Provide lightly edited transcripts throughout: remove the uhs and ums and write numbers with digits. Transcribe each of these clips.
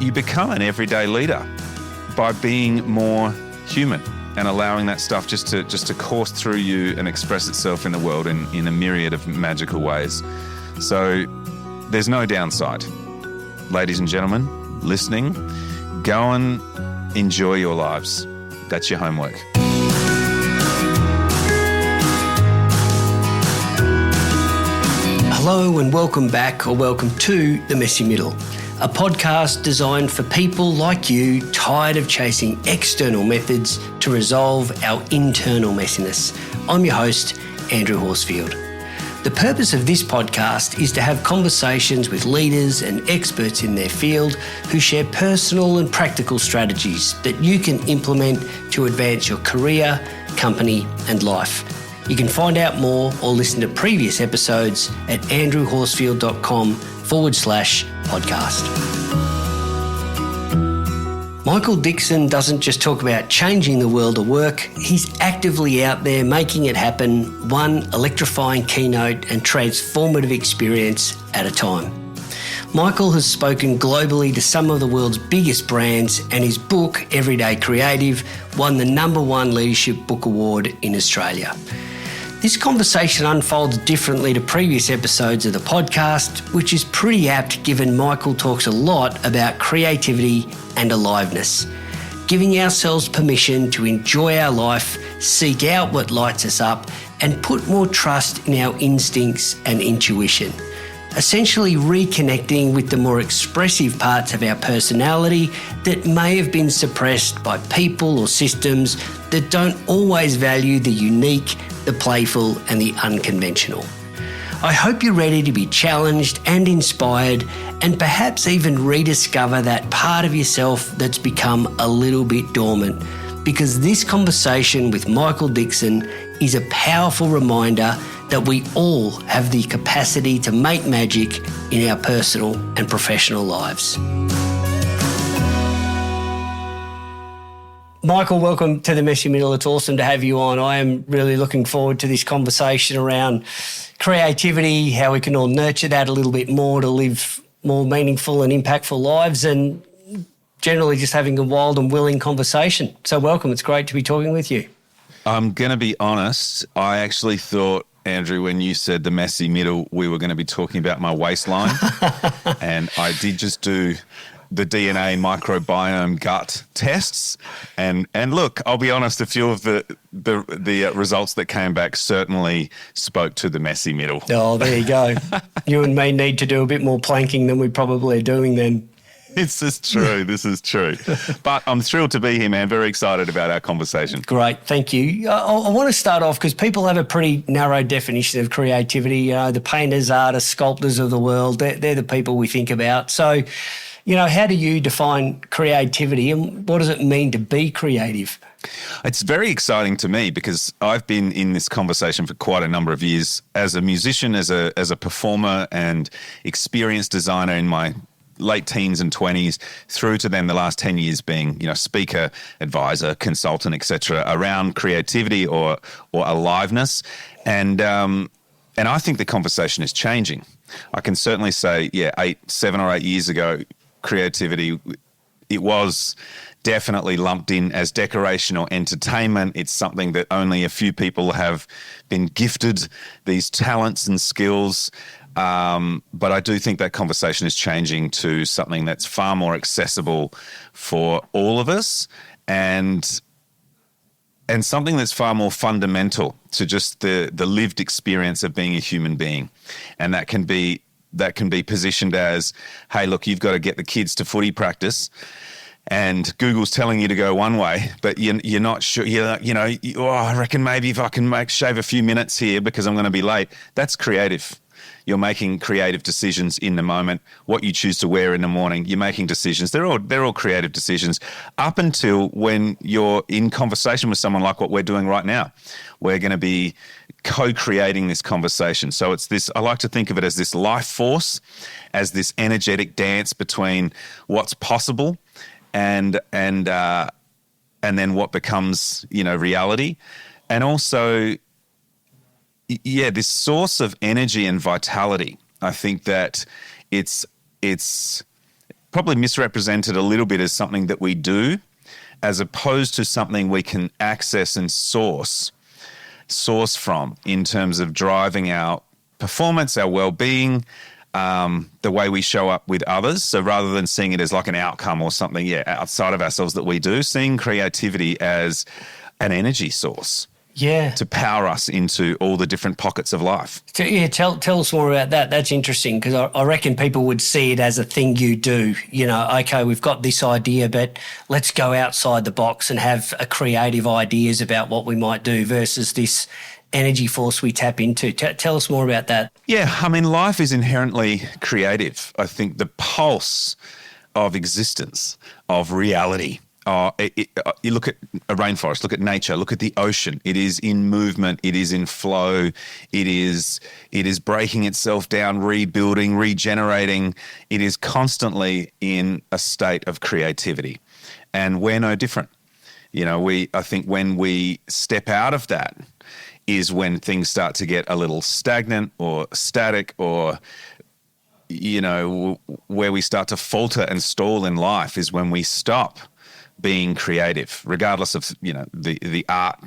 you become an everyday leader by being more human and allowing that stuff just to course through you and express itself in the world in a myriad of magical ways. So there's no downside. Ladies and gentlemen, listening, go and enjoy your lives. That's your homework. Hello and welcome back, or welcome to The Messy Middle, a podcast designed for people like you tired of chasing external methods to resolve our internal messiness. I'm your host, Andrew Horsfield. The purpose of this podcast is to have conversations with leaders and experts in their field who share personal and practical strategies that you can implement to advance your career, company, and life. You can find out more or listen to previous episodes at andrewhorsfield.com/podcast. Mykel Dixon doesn't just talk about changing the world of work, he's actively out there making it happen, one electrifying keynote and transformative experience at a time. Mykel has spoken globally to some of the world's biggest brands, and his book, Everyday Creative, won the #1 Leadership Book Award in Australia. This conversation unfolds differently to previous episodes of the podcast, which is pretty apt given Mykel talks a lot about creativity and aliveness, giving ourselves permission to enjoy our life, seek out what lights us up, and put more trust in our instincts and intuition. Essentially reconnecting with the more expressive parts of our personality that may have been suppressed by people or systems that don't always value the unique, the playful, and the unconventional. I hope you're ready to be challenged and inspired, and perhaps even rediscover that part of yourself that's become a little bit dormant, because this conversation with Mykel Dixon is a powerful reminder that we all have the capacity to make magic in our personal and professional lives. Mykel, welcome to The Messy Middle. It's awesome to have you on. I am really looking forward to this conversation around creativity, how we can all nurture that a little bit more to live more meaningful and impactful lives, and generally just having a wild and willing conversation. So welcome. It's great to be talking with you. I'm going to be honest. I actually thought, Andrew, when you said the messy middle, we were going to be talking about my waistline. And I did just do the DNA microbiome gut tests. And look, I'll be honest, a few of the results that came back certainly spoke to the messy middle. Oh, there you go. You and me need to do a bit more planking than we probably are doing then. This is true. But I'm thrilled to be here, man. Very excited about our conversation. Great. Thank you. I want to start off because people have a pretty narrow definition of creativity. The painters, artists, sculptors of the world, they're the people we think about. So, how do you define creativity, and what does it mean to be creative? It's very exciting to me because I've been in this conversation for quite a number of years as a musician, as a performer and experienced designer in my late teens and 20s, through to then the last 10 years being, speaker, advisor, consultant, etc., around creativity or aliveness. And I think the conversation is changing. I can certainly say, 7 or 8 years ago, creativity, it was definitely lumped in as decoration or entertainment. It's something that only a few people have been gifted, these talents and skills. But I do think that conversation is changing to something that's far more accessible for all of us, and something that's far more fundamental to just the lived experience of being a human being. And that can be positioned as, hey, look, you've got to get the kids to footy practice, and Google's telling you to go one way, but you're not sure. I reckon maybe if I can shave a few minutes here because I'm going to be late. That's creative. You're making creative decisions in the moment. What you choose to wear in the morning, you're making decisions. They're all creative decisions up until when you're in conversation with someone like what we're doing right now. We're going to be co-creating this conversation. So it's this, I like to think of it as this life force, as this energetic dance between what's possible and then what becomes, reality. And also, this source of energy and vitality. I think that it's probably misrepresented a little bit as something that we do, as opposed to something we can access and source from in terms of driving our performance, our well-being, the way we show up with others. So rather than seeing it as like an outcome or something, outside of ourselves that we do, seeing creativity as an energy source. Yeah. To power us into all the different pockets of life. Tell us more about that. That's interesting, because I reckon people would see it as a thing you do. You know, okay, we've got this idea, but let's go outside the box and have a creative ideas about what we might do versus this energy force we tap into. Tell us more about that. Yeah, I mean, life is inherently creative. I think the pulse of existence, of reality, you look at a rainforest, look at nature, look at the ocean. It is in movement. It is in flow. It is breaking itself down, rebuilding, regenerating. It is constantly in a state of creativity, and we're no different. You know, I think when we step out of that is when things start to get a little stagnant or static, or you know, where we start to falter and stall in life is when we stop being creative, regardless of, you know, the art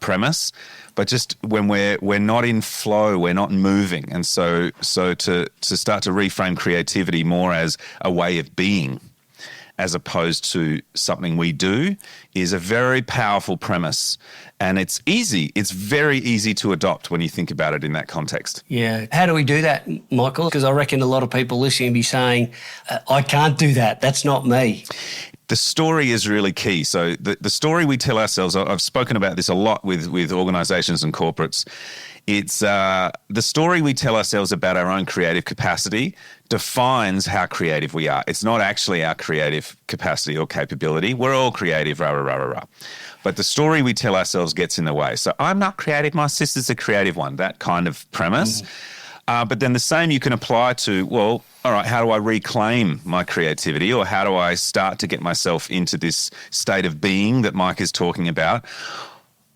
premise, but just when we're not in flow, we're not moving. And so to start to reframe creativity more as a way of being as opposed to something we do is a very powerful premise. And it's very easy to adopt when you think about it in that context. Yeah. How do we do that, Mykel? Because I reckon a lot of people listening will be saying, I can't do that. That's not me. The story is really key. So the story we tell ourselves, I've spoken about this a lot with organizations and corporates. It's the story we tell ourselves about our own creative capacity defines how creative we are. It's not actually our creative capacity or capability. We're all creative, rah, rah, rah, rah, rah. But the story we tell ourselves gets in the way. So I'm not creative, my sister's a creative one, that kind of premise. But then the same you can apply to, well, all right, how do I reclaim my creativity, or how do I start to get myself into this state of being that Mike is talking about?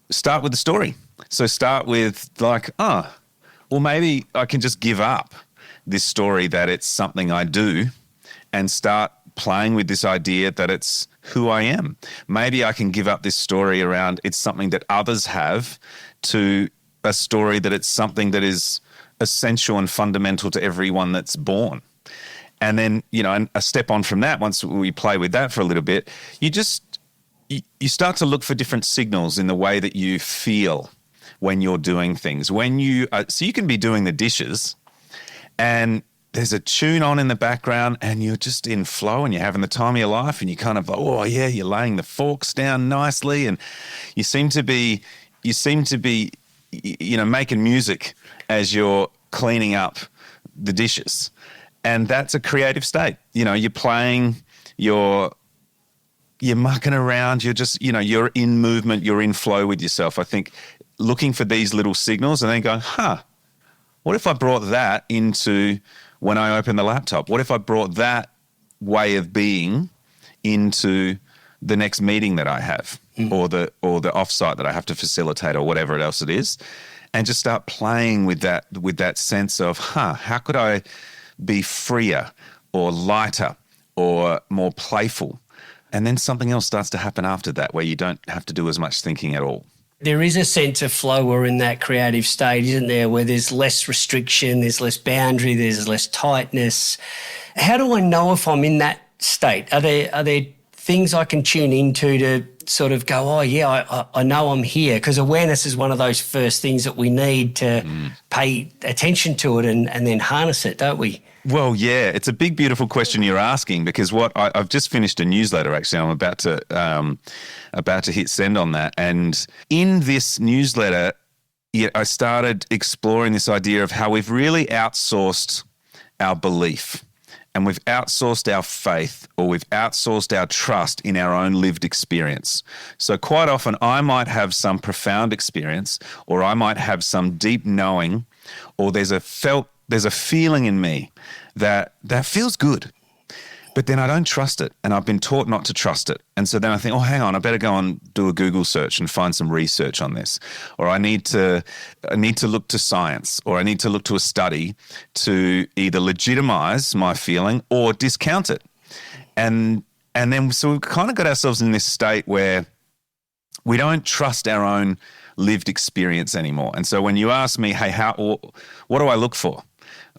Start with the story. So start with like, well, maybe I can just give up this story that it's something I do and start playing with this idea that it's who I am. Maybe I can give up this story around it's something that others have to a story that it's something that is essential and fundamental to everyone that's born. And then, you know, and a step on from that, once we play with that for a little bit, you start to look for different signals in the way that you feel when you're doing things. So you can be doing the dishes and there's a tune on in the background and you're just in flow and you're having the time of your life and you kind of, oh yeah, you're laying the forks down nicely and you seem to be, you know, making music as you're cleaning up the dishes. And that's a creative state. You know, you're playing, you're mucking around, you're just, you know, you're in movement, you're in flow with yourself. I think looking for these little signals and then going, what if I brought that into when I open the laptop? What if I brought that way of being into the next meeting that I have or the offsite that I have to facilitate or whatever else it is, and just start playing with that sense of, how could I be freer or lighter or more playful? And then something else starts to happen after that where you don't have to do as much thinking at all. There is a sense of flow or in that creative state, isn't there, where there's less restriction, there's less boundary, there's less tightness. How do I know if I'm in that state? Are there things I can tune into to sort of go, oh, yeah, I know I'm here? Because awareness is one of those first things that we need to pay attention to it and then harness it, don't we? Well, yeah, it's a big, beautiful question you're asking because I've just finished a newsletter. Actually, I'm about to hit send on that, and in this newsletter, I started exploring this idea of how we've really outsourced our belief, and we've outsourced our faith, or we've outsourced our trust in our own lived experience. So quite often, I might have some profound experience, or I might have some deep knowing, or there's a feeling in me that feels good. But then I don't trust it, and I've been taught not to trust it. And so then I think, oh, hang on, I better go and do a Google search and find some research on this. Or I need to look to science, or I need to look to a study to either legitimize my feeling or discount it. And then so we've kind of got ourselves in this state where we don't trust our own lived experience anymore. And so when you ask me, hey, what do I look for?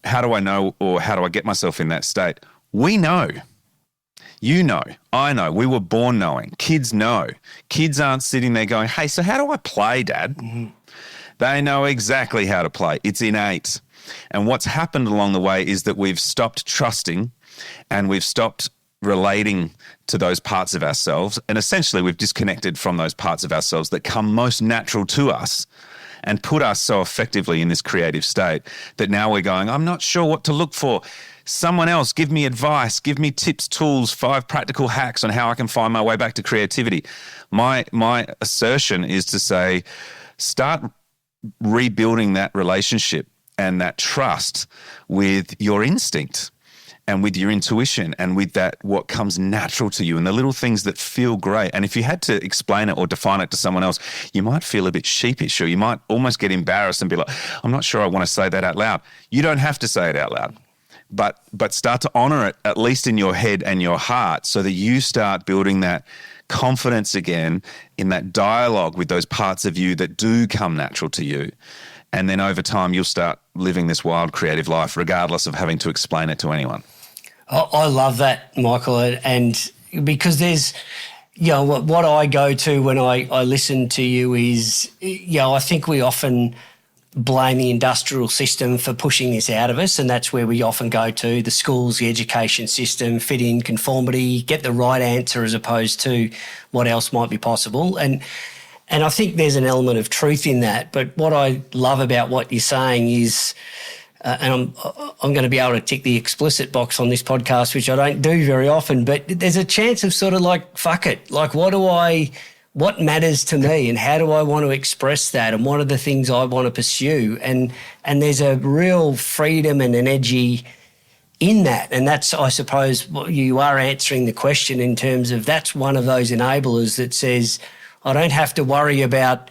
How do I know, or how do I get myself in that state? We know. You know. I know. We were born knowing. Kids know. Kids aren't sitting there going, hey, so how do I play, Dad? Mm-hmm. They know exactly how to play. It's innate. And what's happened along the way is that we've stopped trusting, and we've stopped relating to those parts of ourselves. And essentially we've disconnected from those parts of ourselves that come most natural to us, and put us so effectively in this creative state that now we're going, I'm not sure what to look for. Someone else, give me advice, give me tips, tools, 5 practical hacks on how I can find my way back to creativity. My assertion is to say, start rebuilding that relationship and that trust with your instinct and with your intuition and with that what comes natural to you and the little things that feel great. And if you had to explain it or define it to someone else, you might feel a bit sheepish, or you might almost get embarrassed and be like, I'm not sure I want to say that out loud. You don't have to say it out loud. But start to honor it, at least in your head and your heart, so that you start building that confidence again in that dialogue with those parts of you that do come natural to you. And then over time, you'll start living this wild creative life, regardless of having to explain it to anyone. I love that, Mykel, and because there's, what I go to when I listen to you is, I think we often blame the industrial system for pushing this out of us, and that's where we often go to the schools, the education system, fit in, conformity, get the right answer as opposed to what else might be possible. And I think there's an element of truth in that. But what I love about what you're saying is, and I'm going to be able to tick the explicit box on this podcast, which I don't do very often, but there's a chance of sort of like, fuck it, like what matters to me and how do I want to express that and what are the things I want to pursue? And there's a real freedom and energy in that. And that's, I suppose, what you are answering the question in terms of that's one of those enablers that says I don't have to worry about,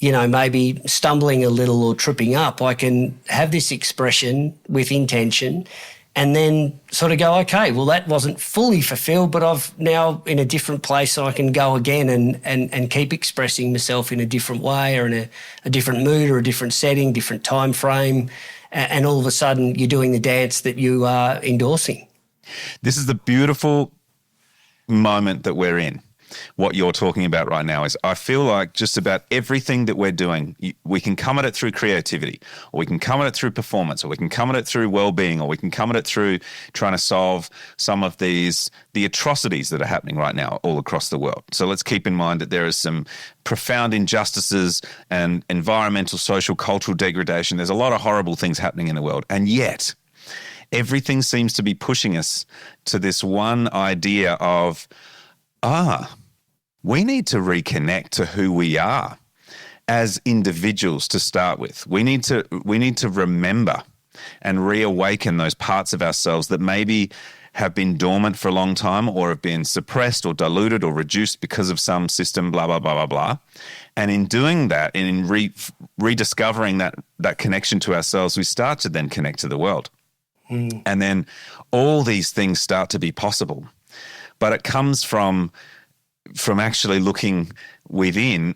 maybe stumbling a little or tripping up. I can have this expression with intention and then sort of go, okay, well, that wasn't fully fulfilled, but I've now in a different place, so I can go again and keep expressing myself in a different way or in a different mood or a different setting, different time frame, and all of a sudden you're doing the dance that you are endorsing. This is the beautiful moment that we're in. What you're talking about right now is I feel like just about everything that we're doing, we can come at it through creativity, or we can come at it through performance, or we can come at it through well-being, or we can come at it through trying to solve some of the atrocities that are happening right now all across the world. So let's keep in mind that there is some profound injustices and environmental, social, cultural degradation. There's a lot of horrible things happening in the world. And yet everything seems to be pushing us to this one idea of, we need to reconnect to who we are as individuals to start with. We need to remember and reawaken those parts of ourselves that maybe have been dormant for a long time or have been suppressed or diluted or reduced because of some system, blah, blah, blah, blah, blah. And in doing that and in rediscovering that connection to ourselves, we start to then connect to the world. And then all these things start to be possible. But it comes from actually looking within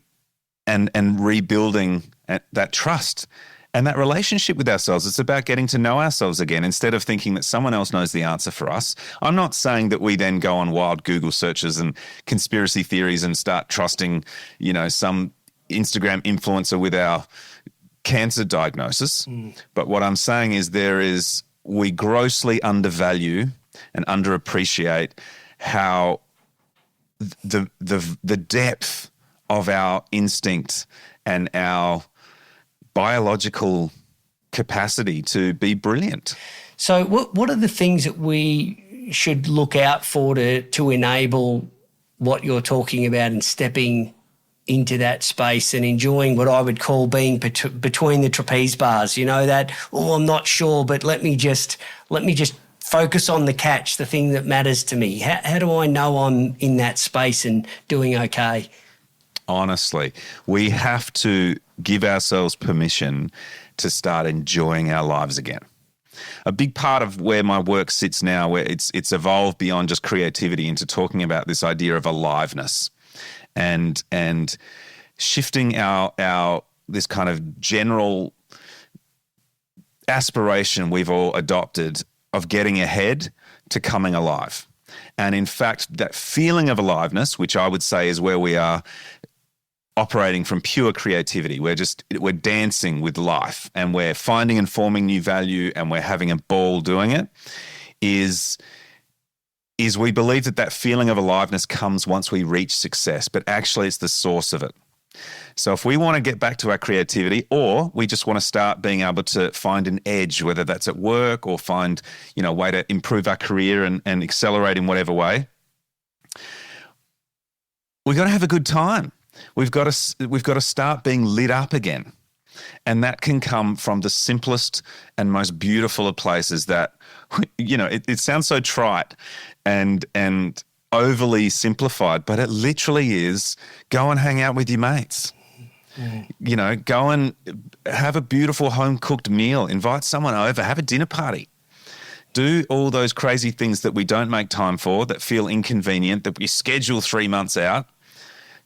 and rebuilding that trust and that relationship with ourselves. It's about getting to know ourselves again instead of thinking that someone else knows the answer for us. I'm not saying that we then go on wild Google searches and conspiracy theories and start trusting, some Instagram influencer with our cancer diagnosis. But what I'm saying is we grossly undervalue and underappreciate how the depth of our instinct and our biological capacity to be brilliant. So what are the things that we should look out for to enable what you're talking about and stepping into that space and enjoying what I would call being between the trapeze bars, that, I'm not sure, but let me just focus on the catch, the thing that matters to me? How do I know I'm in that space and doing okay? Honestly, we have to give ourselves permission to start enjoying our lives again. A big part of where my work sits now, where it's evolved beyond just creativity into talking about this idea of aliveness and shifting our this kind of general aspiration we've all adopted of getting ahead to coming alive. And in fact, that feeling of aliveness, which I would say is where we are operating from pure creativity. We're dancing with life and we're finding and forming new value and we're having a ball doing it, is we believe that feeling of aliveness comes once we reach success, but actually it's the source of it. So if we want to get back to our creativity, or we just want to start being able to find an edge, whether that's at work or find, a way to improve our career and accelerate in whatever way, we've got to have a good time. We've got to start being lit up again. And that can come from the simplest and most beautiful of places that, it sounds so trite and overly simplified, but it literally is go and hang out with your mates. Go and have a beautiful home-cooked meal, invite someone over, have a dinner party. Do all those crazy things that we don't make time for, that feel inconvenient, that we schedule 3 months out.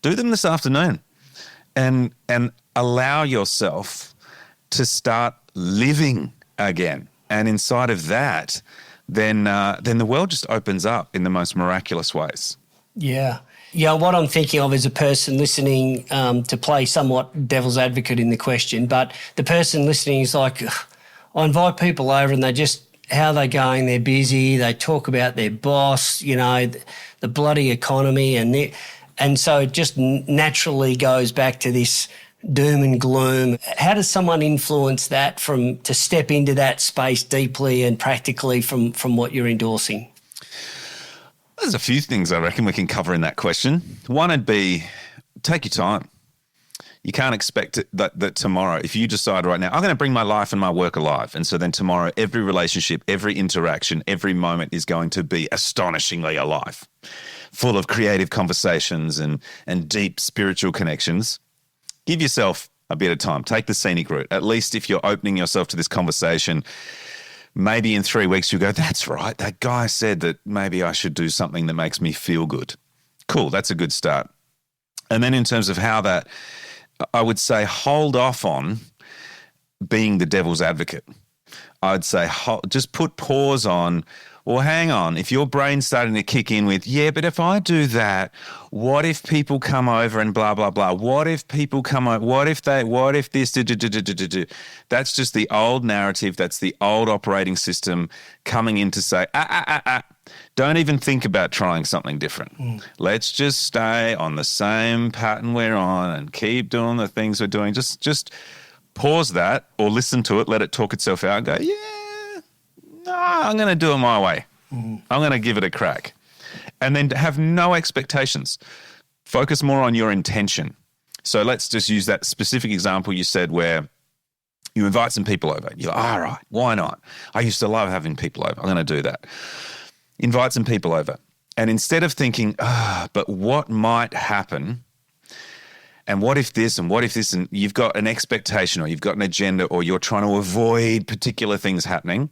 Do them this afternoon and allow yourself to start living again. And inside of that, then the world just opens up in the most miraculous ways. Yeah. Yeah, what I'm thinking of is a person listening, to play somewhat devil's advocate in the question, but the person listening is like, I invite people over and they just, how they're going, they're busy, they talk about their boss, the bloody economy, and so it just naturally goes back to this doom and gloom. How does someone influence that to step into that space deeply and practically from what you're endorsing? There's a few things I reckon we can cover in that question. One would be take your time. You can't expect that tomorrow, if you decide right now, I'm going to bring my life and my work alive, and so then tomorrow every relationship, every interaction, every moment is going to be astonishingly alive, full of creative conversations and deep spiritual connections. Give yourself a bit of time. Take the scenic route. At least if you're opening yourself to this conversation, maybe in 3 weeks you go, that's right, that guy said that maybe I should do something that makes me feel good. Cool, that's a good start. And then in terms of how that, I would say hold off on being the devil's advocate. I'd say just put pause on, well, hang on, if your brain's starting to kick in with, yeah, but if I do that, what if people come over and blah, blah, blah? What if people come over? What if this, That's just the old narrative. That's the old operating system coming in to say, don't even think about trying something different. Let's just stay on the same pattern we're on and keep doing the things we're doing. Just pause that or listen to it, let it talk itself out and go, yeah. No, I'm going to do it my way. I'm going to give it a crack. And then have no expectations. Focus more on your intention. So let's just use that specific example you said where you invite some people over. You're like, all right, why not? I used to love having people over. I'm going to do that. Invite some people over. And instead of thinking, but what might happen? And what if this and what if this, and you've got an expectation or you've got an agenda or you're trying to avoid particular things happening,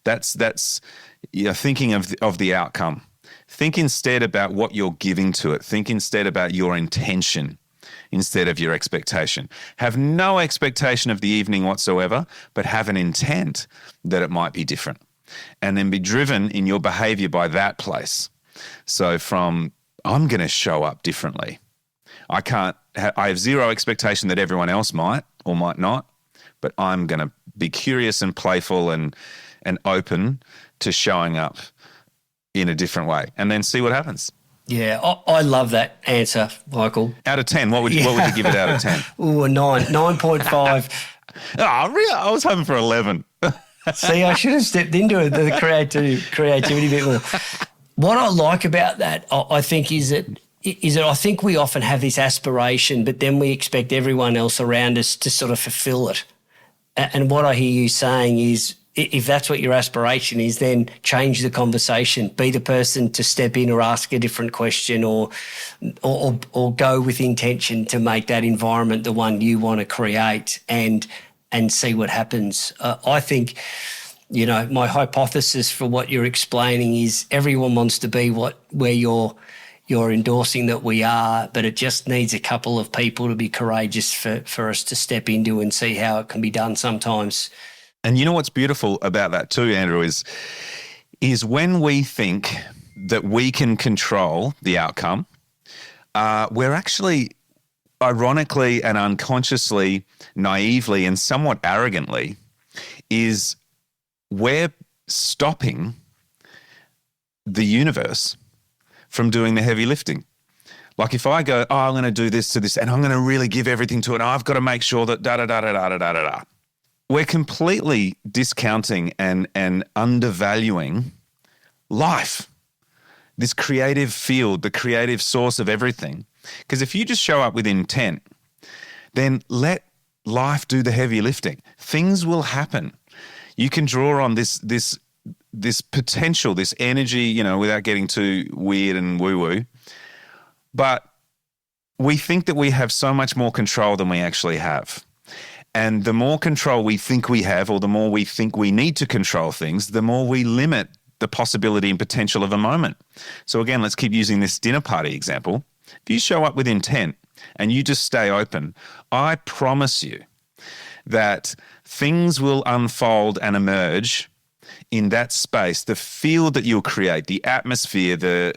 that's you're thinking of the outcome. Think instead about what you're giving to it. Think instead about your intention instead of your expectation. Have no expectation of the evening whatsoever, but have an intent that it might be different. And then be driven in your behavior by that place. So from, I'm going to show up differently. I have zero expectation that everyone else might or might not, but I'm going to be curious and playful and open to showing up in a different way and then see what happens. Yeah, I love that answer, Mykel. Out of 10, what would you give it out of 10? Ooh, a 9.5. Oh, really? I was hoping for 11. See, I should have stepped into it, the creativity bit more. What I like about that, I think, is that I think we often have this aspiration, but then we expect everyone else around us to sort of fulfill it. And what I hear you saying is if that's what your aspiration is, then change the conversation. Be the person to step in or ask a different question, or go with intention to make that environment the one you want to create, and see what happens. I think, my hypothesis for what you're explaining is everyone wants to be where you're endorsing that we are, but it just needs a couple of people to be courageous for us to step into and see how it can be done sometimes. And you know what's beautiful about that too, Andrew, is when we think that we can control the outcome, we're actually, ironically and unconsciously, naively and somewhat arrogantly, we're stopping the universe from doing the heavy lifting. Like if I go, I'm going to do this to this and I'm going to really give everything to it, and I've got to make sure that da-da-da-da-da-da-da-da. We're completely discounting and undervaluing life, this creative field, the creative source of everything. Because if you just show up with intent, then let life do the heavy lifting. Things will happen. You can draw on this potential, this energy, without getting too weird and woo-woo. But we think that we have so much more control than we actually have. And the more control we think we have, or the more we think we need to control things, the more we limit the possibility and potential of a moment. So again, let's keep using this dinner party example. If you show up with intent and you just stay open, I promise you that things will unfold and emerge in that space. The field that you'll create, the atmosphere, the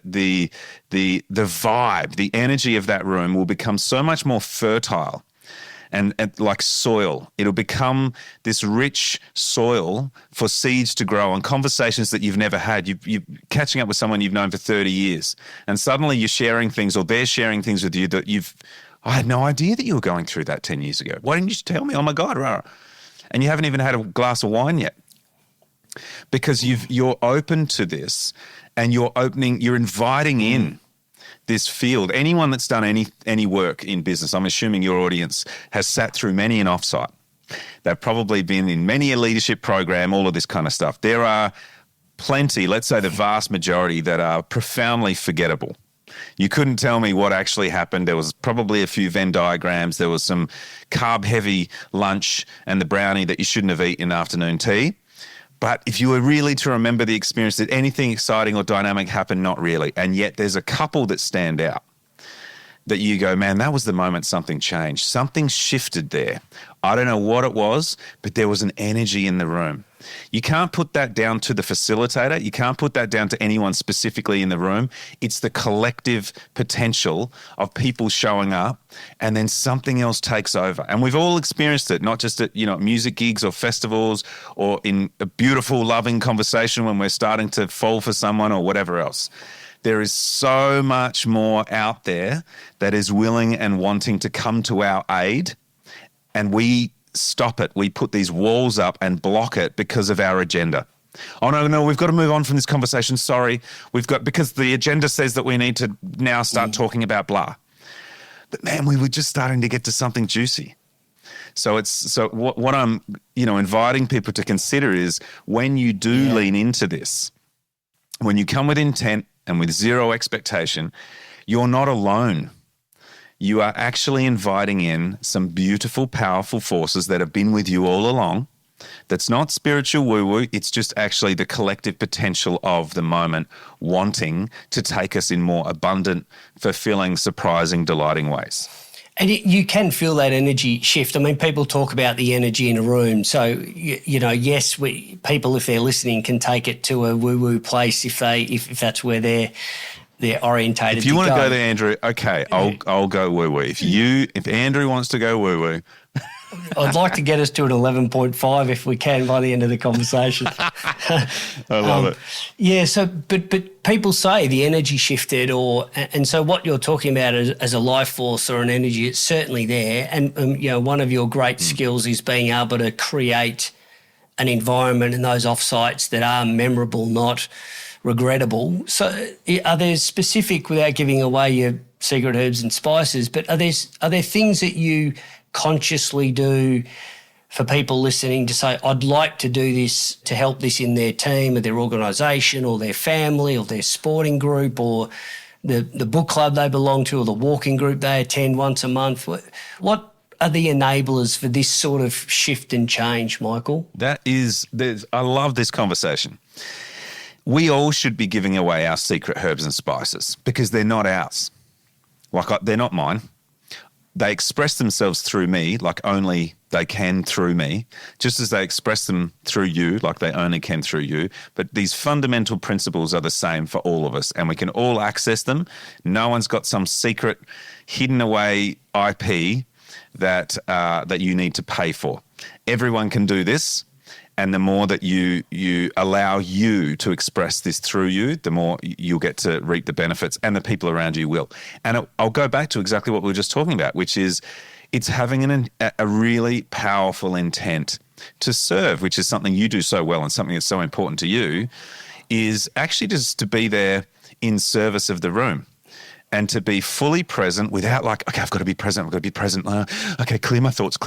vibe, the energy of that room will become so much more fertile. And like soil, it'll become this rich soil for seeds to grow on conversations that you've never had. You're catching up with someone you've known for 30 years, and suddenly you're sharing things, or they're sharing things with you that I had no idea that you were going through that 10 years ago. Why didn't you tell me? Oh my God, rah. And you haven't even had a glass of wine yet, because you're open to this, and you're inviting in this field. Anyone that's done any work in business, I'm assuming your audience has sat through many an offsite. They've probably been in many a leadership program, all of this kind of stuff. There are plenty, let's say the vast majority, that are profoundly forgettable. You couldn't tell me what actually happened. There was probably a few Venn diagrams. There was some carb-heavy lunch and the brownie that you shouldn't have eaten in afternoon tea. But if you were really to remember the experience, did anything exciting or dynamic happen? Not really. And yet there's a couple that stand out that you go, man, that was the moment something changed. Something shifted there. I don't know what it was, but there was an energy in the room. You can't put that down to the facilitator. You can't put that down to anyone specifically in the room. It's the collective potential of people showing up, and then something else takes over. And we've all experienced it, not just at music gigs or festivals, or in a beautiful, loving conversation when we're starting to fall for someone or whatever else. There is so much more out there that is willing and wanting to come to our aid, and we stop it. We put these walls up and block it because of our agenda. Oh, no, we've got to move on from this conversation. Sorry. Because the agenda says that we need to now start talking about blah. But man, we were just starting to get to something juicy. So what I'm, inviting people to consider is, when you do lean into this, when you come with intent and with zero expectation, you're not alone. You are actually inviting in some beautiful, powerful forces that have been with you all along. That's not spiritual woo-woo. It's just actually the collective potential of the moment wanting to take us in more abundant, fulfilling, surprising, delighting ways. And you can feel that energy shift. I mean, people talk about the energy in a room. So, yes, people, if they're listening, can take it to a woo-woo place if that's where they're orientated. If you want to go there, Andrew, okay, I'll go woo-woo. If Andrew wants to go woo-woo. I'd like to get us to an 11.5 if we can by the end of the conversation. I love it. Yeah, so but people say the energy shifted, and so what you're talking about as a life force or an energy, it's certainly there. And one of your great skills is being able to create an environment in those offsites that are memorable, not regrettable. So are there specific, without giving away your secret herbs and spices, but are there things that you consciously do for people listening to say, I'd like to do this to help this in their team or their organisation or their family or their sporting group or the book club they belong to or the walking group they attend once a month? What are the enablers for this sort of shift and change, Mykel? I love this conversation. We all should be giving away our secret herbs and spices because they're not ours. They're not mine. They express themselves through me like only they can through me, just as they express them through you like they only can through you. But these fundamental principles are the same for all of us and we can all access them. No one's got some secret hidden away IP that you need to pay for. Everyone can do this. And the more that you allow you to express this through you, the more you'll get to reap the benefits and the people around you will. And I'll go back to exactly what we were just talking about, which is it's having a really powerful intent to serve, which is something you do so well and something that's so important to you, is actually just to be there in service of the room. And to be fully present without okay, I've got to be present, okay, clear my thoughts.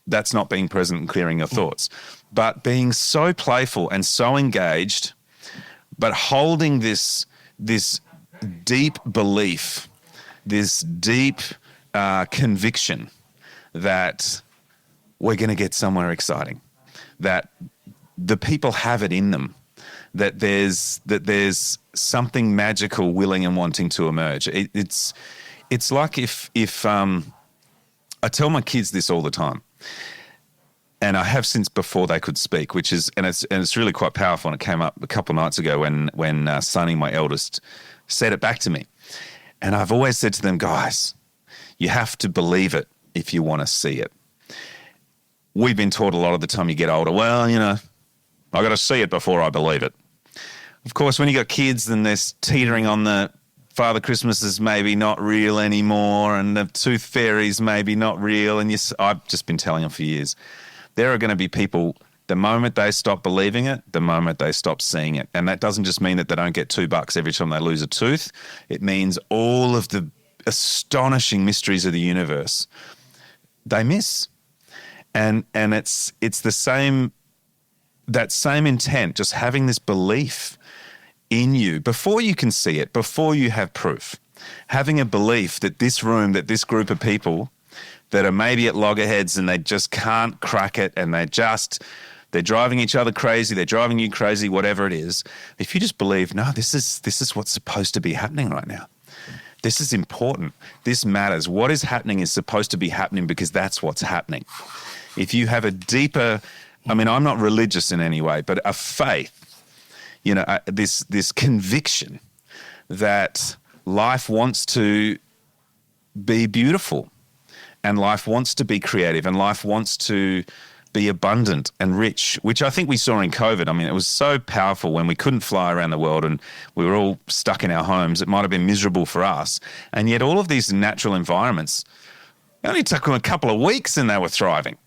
That's not being present and clearing your thoughts. But being so playful and so engaged, but holding this deep belief, this deep conviction that we're going to get somewhere exciting, that the people have it in them, that there's something magical willing and wanting to emerge. It's like if I tell my kids this all the time, and I have since before they could speak, it's really quite powerful. And it came up a couple of nights ago when Sonny, my eldest, said it back to me. And I've always said to them, guys, you have to believe it if you want to see it. We've been taught a lot of the time you get older, I got to see it before I believe it. Of course, when you got kids, then they're teetering on the Father Christmas is maybe not real anymore and the tooth fairy's maybe not real. And I've just been telling them for years, there are going to be people, the moment they stop believing it, the moment they stop seeing it. And that doesn't just mean that they don't get $2 every time they lose a tooth. It means all of the astonishing mysteries of the universe they miss. And it's the same, that same intent, just having this belief in you before you can see it, before you have proof, having a belief that this room, that this group of people that are maybe at loggerheads and they just can't crack it and they're driving each other crazy, they're driving you crazy, whatever it is. If you just believe, no, this is what's supposed to be happening right now. This is important. This matters. What is happening is supposed to be happening because that's what's happening. If you have a deeper, I'm not religious in any way, but a faith, this conviction that life wants to be beautiful and life wants to be creative and life wants to be abundant and rich, which I think we saw in COVID. It was so powerful when we couldn't fly around the world and we were all stuck in our homes. It might have been miserable for us. And yet all of these natural environments, it only took them a couple of weeks and they were thriving.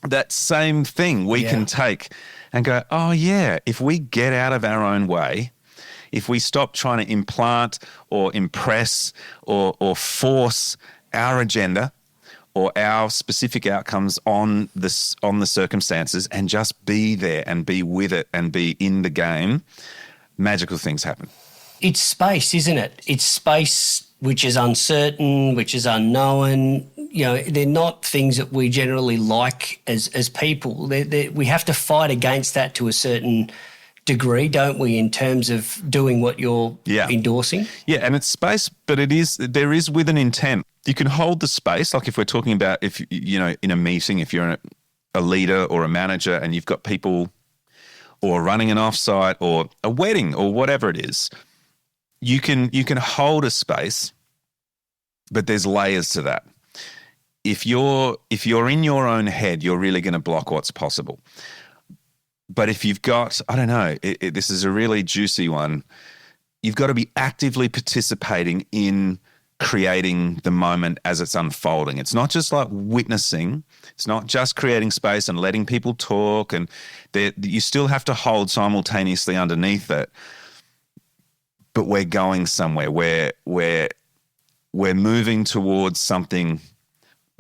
That same thing we can take and go, oh yeah, if we get out of our own way, if we stop trying to implant or impress or force our agenda or our specific outcomes on the circumstances and just be there and be with it and be in the game, magical things happen. It's space, isn't it? It's space which is uncertain, which is unknown. They're not things that we generally like as people. We have to fight against that to a certain degree, don't we, in terms of doing what you're endorsing? Yeah, and it's space, but there is with an intent. You can hold the space, like if we're talking about in a meeting, if you're a leader or a manager and you've got people or running an offsite or a wedding or whatever it is, you can hold a space, but there's layers to that. If you're in your own head, you're really going to block what's possible. But if you've got, I don't know, this is a really juicy one, you've got to be actively participating in creating the moment as it's unfolding. It's not just like witnessing. It's not just creating space and letting people talk. And you still have to hold simultaneously underneath it. But we're going somewhere. We're moving towards something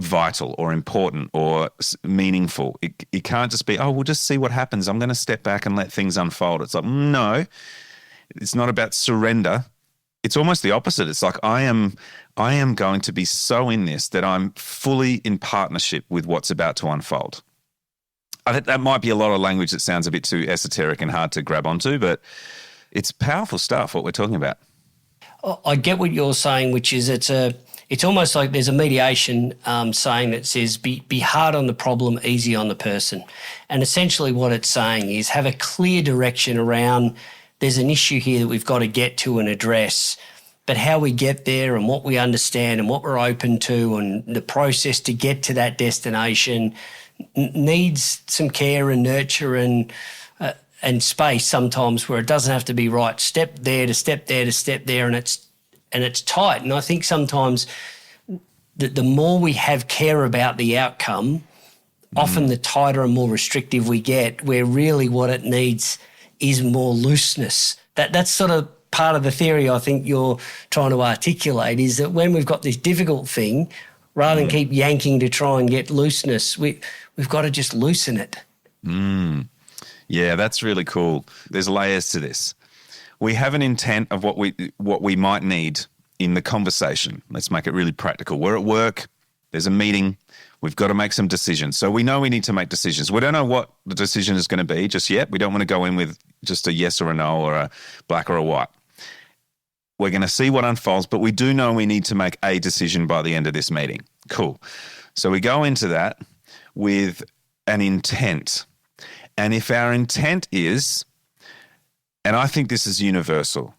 vital or important or meaningful. It can't just be, oh, we'll just see what happens. I'm going to step back and let things unfold. It's like, no, it's not about surrender. It's almost the opposite. It's like I am going to be so in this that I'm fully in partnership with what's about to unfold. I think that might be a lot of language that sounds a bit too esoteric and hard to grab onto, but it's powerful stuff, what we're talking about. I get what you're saying, which is it's almost like there's a mediation saying that says be hard on the problem, easy on the person. And essentially what it's saying is have a clear direction around there's an issue here that we've got to get to and address, but how we get there and what we understand and what we're open to and the process to get to that destination needs some care and nurture and space sometimes, where it doesn't have to be right step there to step there to step there, and it's tight. And I think sometimes the more we have care about the outcome, often the tighter and more restrictive we get, where really what it needs is more looseness. That's sort of part of the theory I think you're trying to articulate, is that when we've got this difficult thing, rather than keep yanking to try and get looseness, we've got to just loosen it. Yeah, that's really cool. There's layers to this. We have an intent of what we might need in the conversation. Let's make it really practical. We're at work. There's a meeting. We've got to make some decisions. So we know we need to make decisions. We don't know what the decision is going to be just yet. We don't want to go in with just a yes or a no or a black or a white. We're going to see what unfolds, but we do know we need to make a decision by the end of this meeting. Cool. So we go into that with an intent. And if our intent is, and I think this is universal,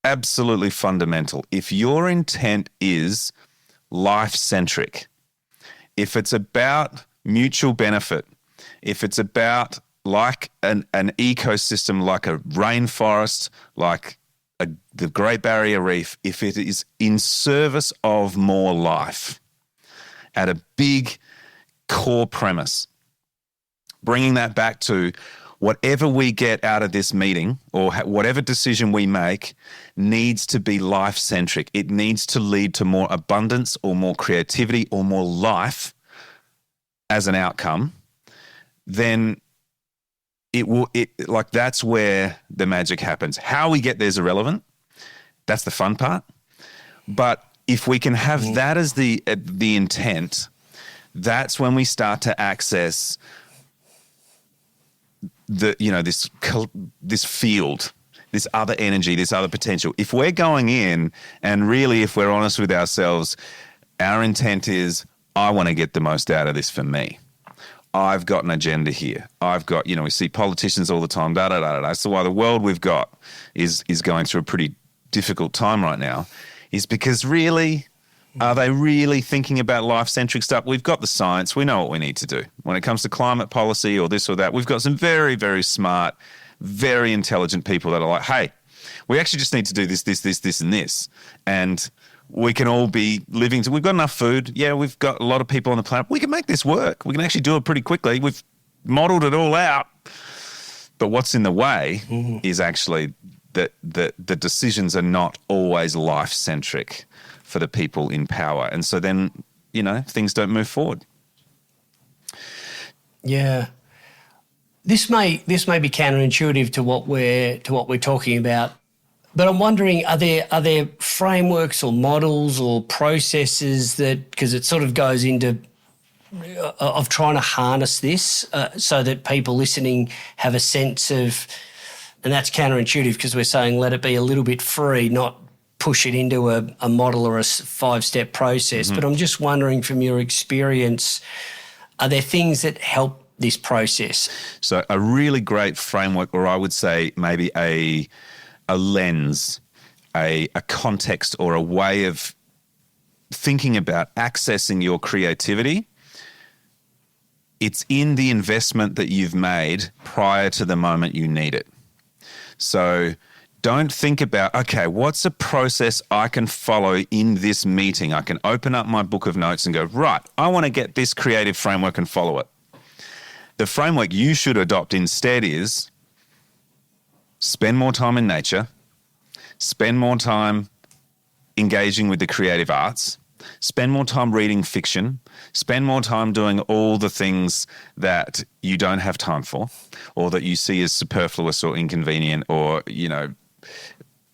absolutely fundamental, if your intent is life-centric, if it's about mutual benefit, if it's about like an ecosystem, like a rainforest, like the Great Barrier Reef, if it is in service of more life at a big core premise, bringing that back to whatever we get out of this meeting or whatever decision we make needs to be life-centric. It needs to lead to more abundance or more creativity or more life as an outcome. Then that's where the magic happens. How we get there is irrelevant. That's the fun part. But if we can have that as the intent, that's when we start to access this field, this other energy, this other potential. If we're going in and really, if we're honest with ourselves, our intent is, I want to get the most out of this for me. I've got an agenda here. I've got, we see politicians all the time, da-da-da-da-da. So why the world we've got is going through a pretty difficult time right now is because really, are they really thinking about life-centric stuff? We've got the science. We know what we need to do. When it comes to climate policy or this or that, we've got some very, very smart, very intelligent people that are like, hey, we actually just need to do this, this, this, this, and this. And we can all be living we've got enough food. Yeah, we've got a lot of people on the planet. We can make this work. We can actually do it pretty quickly. We've modeled it all out. But what's in the way is actually that the decisions are not always life-centric for the people in power. And so then, things don't move forward. Yeah. This may be counterintuitive to what we're talking about, but I'm wondering, are there frameworks or models or processes that, because it sort of goes into of trying to harness this so that people listening have a sense of, and that's counterintuitive because we're saying let it be a little bit free, not push it into a model or a 5-step process. But I'm just wondering, from your experience, are there things that help this process? So a really great framework, or I would say maybe a lens, a context or a way of thinking about accessing your creativity, it's in the investment that you've made prior to the moment you need it. So don't think about, okay, what's a process I can follow in this meeting? I can open up my book of notes and go, right, I want to get this creative framework and follow it. The framework you should adopt instead is spend more time in nature, spend more time engaging with the creative arts, spend more time reading fiction, spend more time doing all the things that you don't have time for or that you see as superfluous or inconvenient or,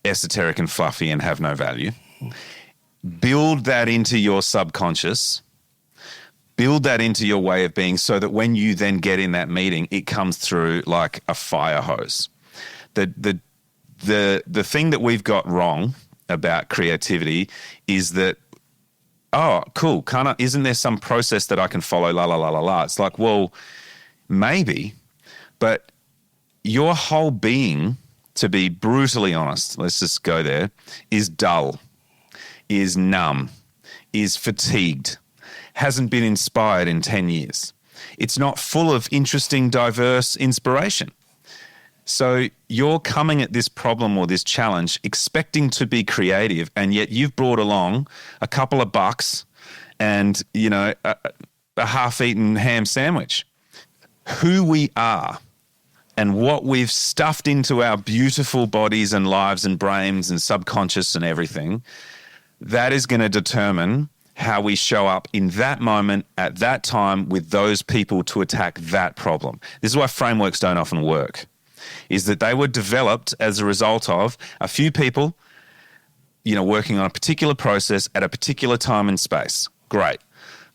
esoteric and fluffy and have no value. Build that into your subconscious. Build that into your way of being so that when you then get in that meeting, it comes through like a fire hose. The thing that we've got wrong about creativity is that, oh, cool, isn't there some process that I can follow, la, la, la, la, la. It's like, well, maybe, but your whole being, to be brutally honest, let's just go there, is dull, is numb, is fatigued, hasn't been inspired in 10 years. It's not full of interesting, diverse inspiration. So you're coming at this problem or this challenge expecting to be creative, and yet you've brought along a couple of bucks and, a half-eaten ham sandwich. Who we are and what we've stuffed into our beautiful bodies and lives and brains and subconscious and everything, that is going to determine how we show up in that moment at that time with those people to attack that problem. This is why frameworks don't often work, is that they were developed as a result of a few people, working on a particular process at a particular time and space. Great.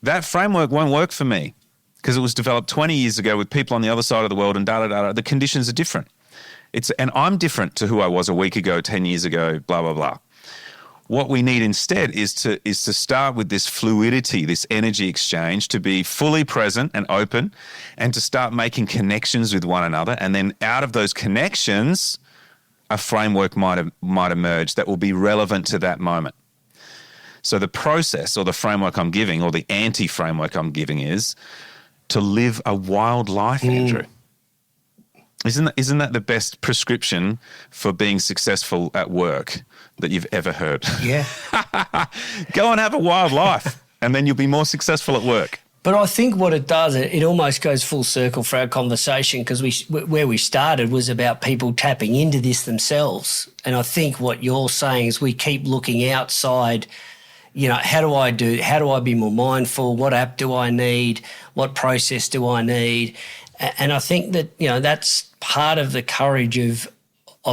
That framework won't work for me because it was developed 20 years ago with people on the other side of the world and da-da-da-da. The conditions are different. And I'm different to who I was a week ago, 10 years ago, blah, blah, blah. What we need instead is to start with this fluidity, this energy exchange, to be fully present and open and to start making connections with one another. And then out of those connections, a framework might emerge that will be relevant to that moment. So the process or the framework I'm giving or the anti-framework I'm giving is to live a wild life, Andrew. Isn't that the best prescription for being successful at work that you've ever heard? Yeah. Go and have a wild life and then you'll be more successful at work. But I think what it does, it almost goes full circle for our conversation because where we started was about people tapping into this themselves. And I think what you're saying is we keep looking outside, how do I be more mindful? What app do I need? What process do I need? And I think that, that's part of the courage of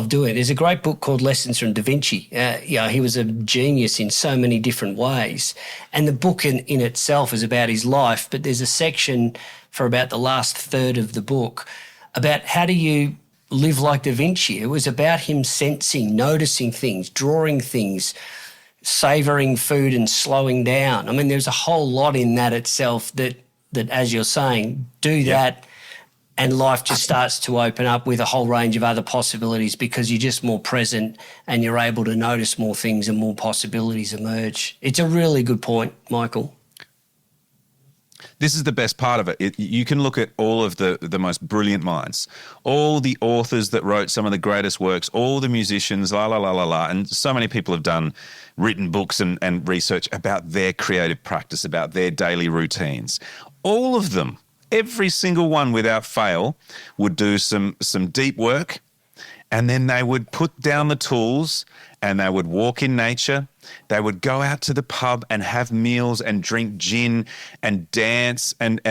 doing it. There's a great book called Lessons from Da Vinci. He was a genius in so many different ways. And the book in itself is about his life, but there's a section for about the last third of the book about how do you live like Da Vinci. It was about him sensing, noticing things, drawing things, savouring food and slowing down. I mean, there's a whole lot in that itself that as you're saying, do that. And life just starts to open up with a whole range of other possibilities because you're just more present and you're able to notice more things and more possibilities emerge. It's a really good point, Mykel. This is the best part of it. You can look at all of the most brilliant minds, all the authors that wrote some of the greatest works, all the musicians, la, la, la, la, la. And so many people have written books and research about their creative practice, about their daily routines. All of them. Every single one without fail would do some deep work and then they would put down the tools and they would walk in nature. They would go out to the pub and have meals and drink gin and dance and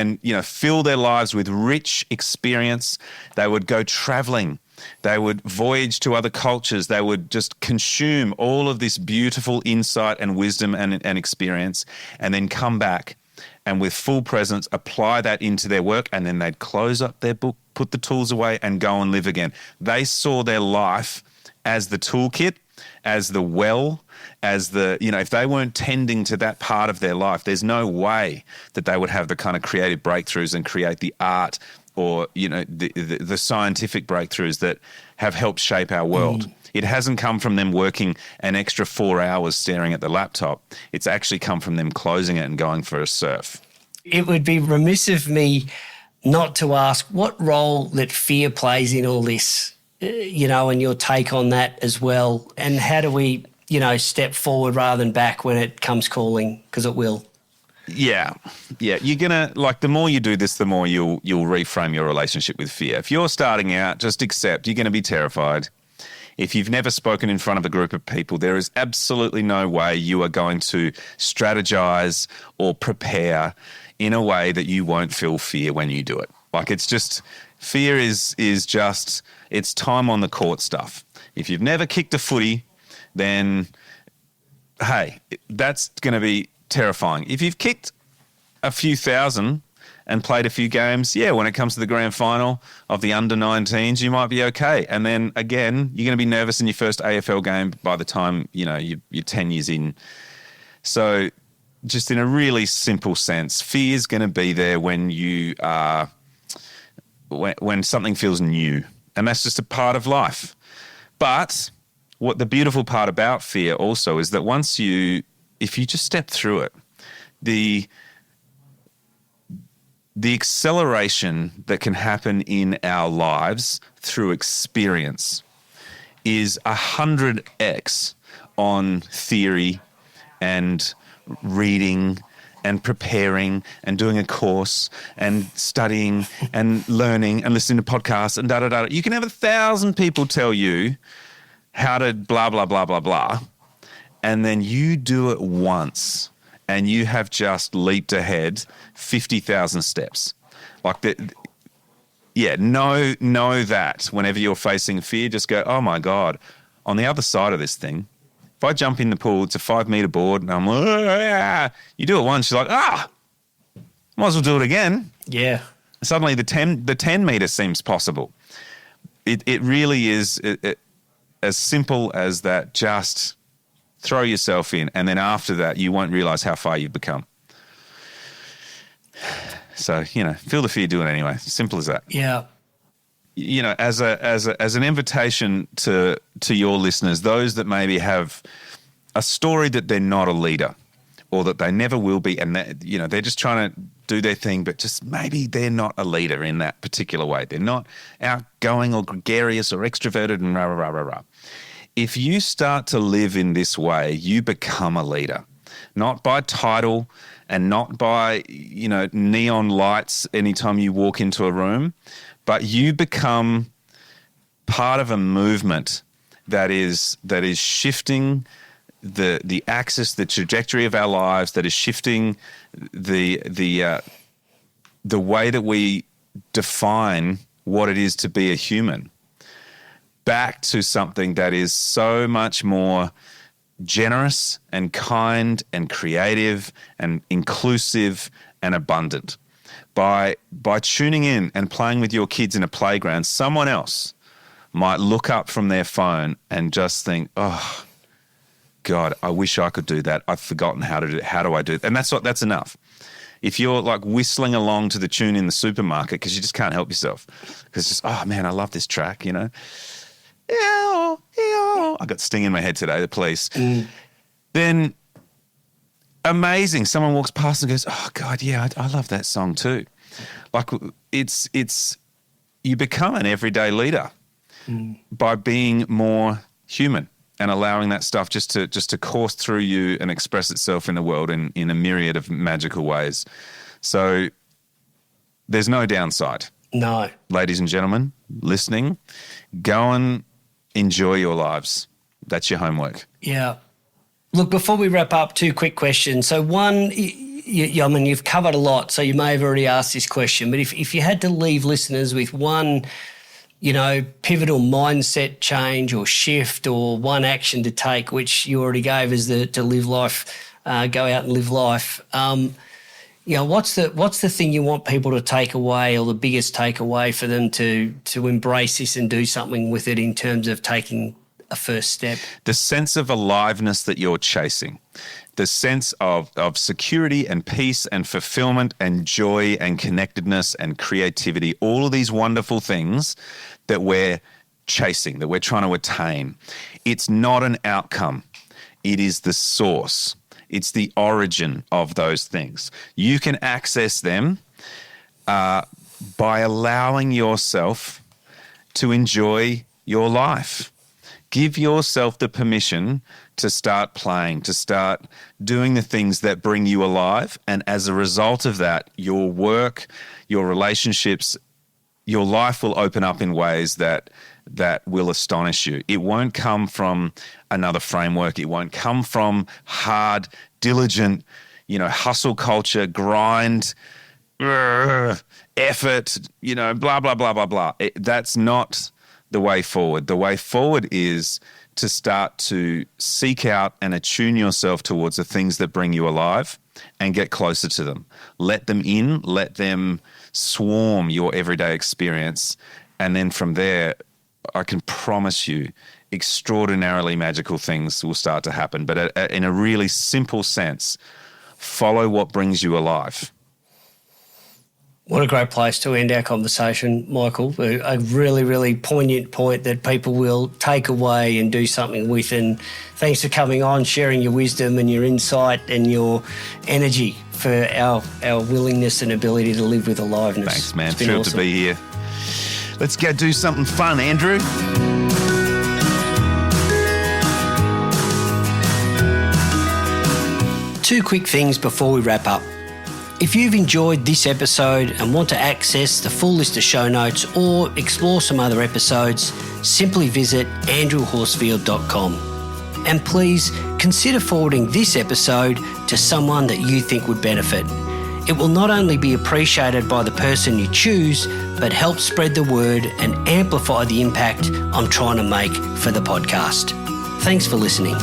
fill their lives with rich experience. They would go traveling. They would voyage to other cultures. They would just consume all of this beautiful insight and wisdom and experience and then come back and with full presence, apply that into their work, and then they'd close up their book, put the tools away, and go and live again. They saw their life as the toolkit, as the well, as the, if they weren't tending to that part of their life, there's no way that they would have the kind of creative breakthroughs and create the art or, the scientific breakthroughs that have helped shape our world. It hasn't come from them working an extra 4 hours staring at the laptop. It's actually come from them closing it and going for a surf. It would be remiss of me not to ask what role that fear plays in all this, and your take on that as well. And how do we, step forward rather than back when it comes calling, because it will. Yeah. You're going to, the more you do this, the more you'll reframe your relationship with fear. If you're starting out, just accept you're going to be terrified. If you've never spoken in front of a group of people, there is absolutely no way you are going to strategize or prepare in a way that you won't feel fear when you do it. Like, it's just, fear is just, it's time on the court stuff. If you've never kicked a footy, then, hey, that's going to be terrifying. If you've kicked a few thousand and played a few games, yeah, when it comes to the grand final of the under-19s, you might be okay. And then, again, you're going to be nervous in your first AFL game by the time, you're 10 years in. So just in a really simple sense, fear is going to be there when you are, when something feels new. And that's just a part of life. But what the beautiful part about fear also is that if you just step through it, the acceleration that can happen in our lives through experience is 100x on theory and reading and preparing and doing a course and studying and learning and listening to podcasts and da-da-da. You can have 1,000 people tell you how to blah, blah, blah, blah, blah, and then you do it once and you have just leaped ahead 50,000 steps. Like that. Yeah, know that whenever you're facing fear, just go, oh my God, on the other side of this thing, if I jump in the pool, it's a 5-meter board and I'm like, you do it once, you're like, might as well do it again. Yeah. Suddenly the 10 meter seems possible. It really is as simple as that. Just throw yourself in, and then after that, you won't realize how far you've become. So, feel the fear, do it anyway. Simple as that. Yeah. As an invitation to your listeners, those that maybe have a story that they're not a leader or that they never will be, and they're just trying to do their thing, but just maybe they're not a leader in that particular way. They're not outgoing or gregarious or extroverted and rah, rah, rah, rah, rah. If you start to live in this way, you become a leader, not by title and not by, neon lights anytime you walk into a room, but you become part of a movement that is shifting the axis, the trajectory of our lives, that is shifting the way that we define what it is to be a human back to something that is so much more generous and kind and creative and inclusive and abundant. By tuning in and playing with your kids in a playground, someone else might look up from their phone and just think, oh, God, I wish I could do that. I've forgotten how to do it. How do I do it? And that's enough. If you're like whistling along to the tune in the supermarket because you just can't help yourself, because just, oh, man, I love this track, I got Sting in my head today, the police. Then amazing. Someone walks past and goes, oh, God, yeah, I love that song too. Like it's you become an everyday leader by being more human and allowing that stuff just to course through you and express itself in the world in a myriad of magical ways. So there's no downside. No. Ladies and gentlemen, listening, go and enjoy your lives. That's your homework. Yeah. Look, before we wrap up, 2 quick questions. So one, you've covered a lot, so you may have already asked this question, but if you had to leave listeners with one, pivotal mindset change or shift or one action to take, which you already gave as to live life, go out and live life, what's the thing you want people to take away, or the biggest takeaway for them to embrace this and do something with it in terms of taking a first step? The sense of aliveness that you're chasing, the sense of security and peace and fulfillment and joy and connectedness and creativity, all of these wonderful things that we're chasing, that we're trying to attain. It's not an outcome. It is the source. It's the origin of those things. You can access them by allowing yourself to enjoy your life. Give yourself the permission to start playing, to start doing the things that bring you alive. And as a result of that, your work, your relationships, your life will open up in ways that that will astonish you. It won't come from another framework. It won't come from hard, diligent, hustle culture, grind, effort, blah, blah, blah, blah, blah. That's not the way forward. The way forward is to start to seek out and attune yourself towards the things that bring you alive and get closer to them. Let them in, let them swarm your everyday experience. And then from there, I can promise you, extraordinarily magical things will start to happen. But in a really simple sense, follow what brings you alive. What a great place to end our conversation, Mykel. A really, really poignant point that people will take away and do something with. And thanks for coming on, sharing your wisdom and your insight and your energy for our willingness and ability to live with aliveness. Thanks, man. Thrilled to be here. Let's go do something fun, Andrew. Two quick things before we wrap up. If you've enjoyed this episode and want to access the full list of show notes or explore some other episodes, simply visit andrewhorsfield.com. And please consider forwarding this episode to someone that you think would benefit. It will not only be appreciated by the person you choose, but help spread the word and amplify the impact I'm trying to make for the podcast. Thanks for listening.